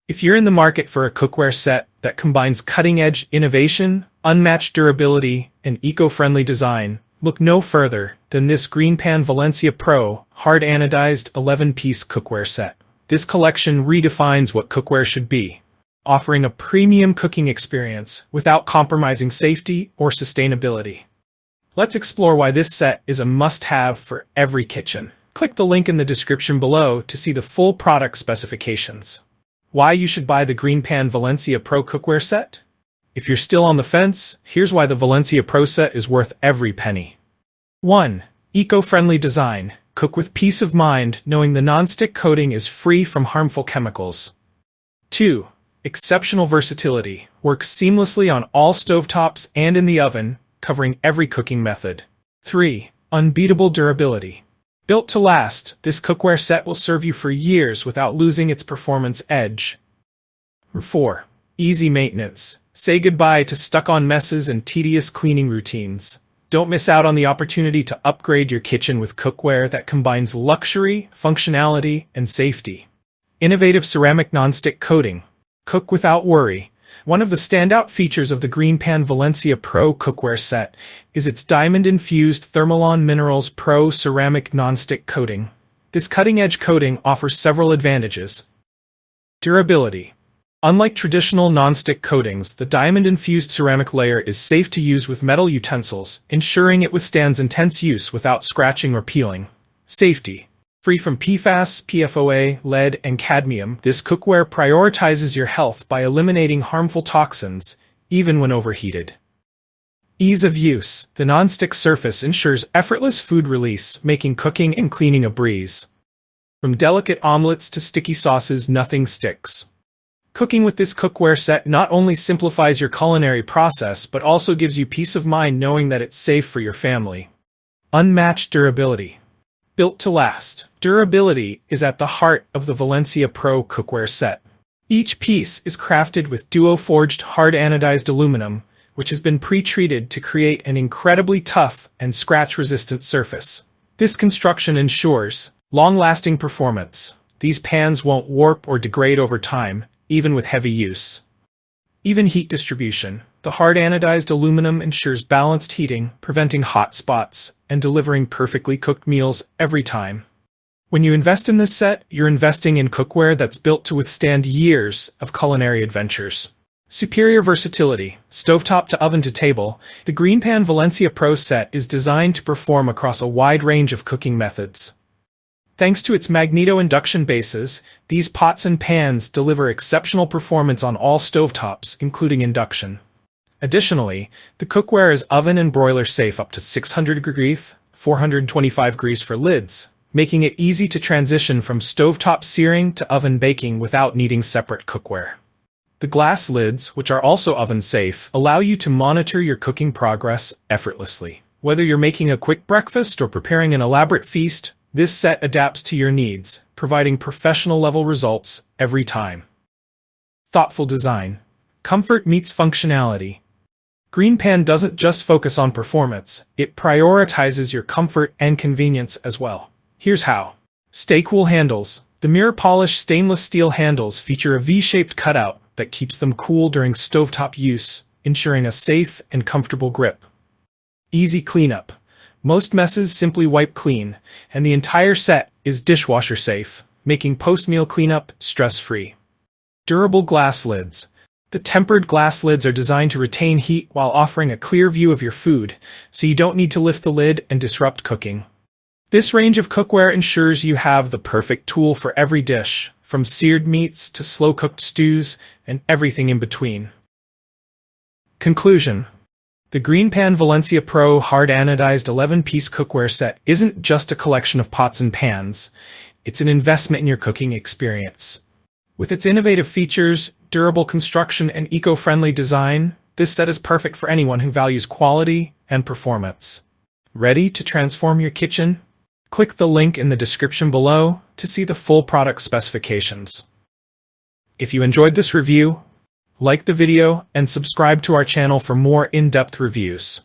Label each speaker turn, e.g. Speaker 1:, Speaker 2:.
Speaker 1: If you're in the market for a cookware set that combines cutting-edge innovation, unmatched durability, and eco-friendly design, look no further than this GreenPan Valencia Pro hard anodized 11-piece cookware set. This collection redefines what cookware should be, offering a premium cooking experience without compromising safety or sustainability. Let's explore why this set is a must-have for every kitchen. Click the link in the description below to see the full product specifications. Why you should buy the GreenPan Valencia Pro cookware set? If you're still on the fence, here's why the Valencia Pro set is worth every penny. 1. Eco-friendly design. Cook with peace of mind knowing the nonstick coating is free from harmful chemicals. 2. Exceptional versatility. Works seamlessly on all stovetops and in the oven, covering every cooking method. 3. Unbeatable durability. Built to last, this cookware set will serve you for years without losing its performance edge. 4. Easy maintenance. Say goodbye to stuck-on messes and tedious cleaning routines. Don't miss out on the opportunity to upgrade your kitchen with cookware that combines luxury, functionality, and safety. Innovative ceramic nonstick coating. Cook without worry. One of the standout features of the GreenPan Valencia Pro cookware set is its diamond-infused Thermalon Minerals Pro ceramic nonstick coating. This cutting-edge coating offers several advantages. Durability. Unlike traditional nonstick coatings, the diamond-infused ceramic layer is safe to use with metal utensils, ensuring it withstands intense use without scratching or peeling. Safety. Free from PFAS, PFOA, lead, and cadmium, this cookware prioritizes your health by eliminating harmful toxins, even when overheated. Ease of use. The nonstick surface ensures effortless food release, making cooking and cleaning a breeze. From delicate omelets to sticky sauces, nothing sticks. Cooking with this cookware set not only simplifies your culinary process, but also gives you peace of mind knowing that it's safe for your family. Unmatched durability. Built to last. Durability is at the heart of the Valencia Pro cookware set. Each piece is crafted with duo-forged hard anodized aluminum, which has been pre-treated to create an incredibly tough and scratch-resistant surface. This construction ensures long-lasting performance. These pans won't warp or degrade over time, even with heavy use. Even heat distribution. The hard anodized aluminum ensures balanced heating, preventing hot spots, and delivering perfectly cooked meals every time. When you invest in this set, you're investing in cookware that's built to withstand years of culinary adventures. Superior versatility. Stovetop to oven to table, the GreenPan Valencia Pro set is designed to perform across a wide range of cooking methods. Thanks to its Magneto induction bases, these pots and pans deliver exceptional performance on all stovetops, including induction. Additionally, the cookware is oven and broiler safe up to 600 degrees, 425 degrees for lids, making it easy to transition from stovetop searing to oven baking without needing separate cookware. The glass lids, which are also oven safe, allow you to monitor your cooking progress effortlessly. Whether you're making a quick breakfast or preparing an elaborate feast, this set adapts to your needs, providing professional-level results every time. Thoughtful design. Comfort meets functionality. GreenPan doesn't just focus on performance, it prioritizes your comfort and convenience as well. Here's how. Stay cool handles. The mirror-polished stainless steel handles feature a V-shaped cutout that keeps them cool during stovetop use, ensuring a safe and comfortable grip. Easy cleanup. Most messes simply wipe clean, and the entire set is dishwasher safe, making post-meal cleanup stress-free. Durable glass lids. The tempered glass lids are designed to retain heat while offering a clear view of your food, so you don't need to lift the lid and disrupt cooking. This range of cookware ensures you have the perfect tool for every dish, from seared meats to slow-cooked stews and everything in between. Conclusion. The GreenPan Valencia Pro hard anodized 11-piece cookware set isn't just a collection of pots and pans, it's an investment in your cooking experience. With its innovative features, durable construction, and eco-friendly design, this set is perfect for anyone who values quality and performance. Ready to transform your kitchen? Click the link in the description below to see the full product specifications. If you enjoyed this review, like the video and subscribe to our channel for more in-depth reviews.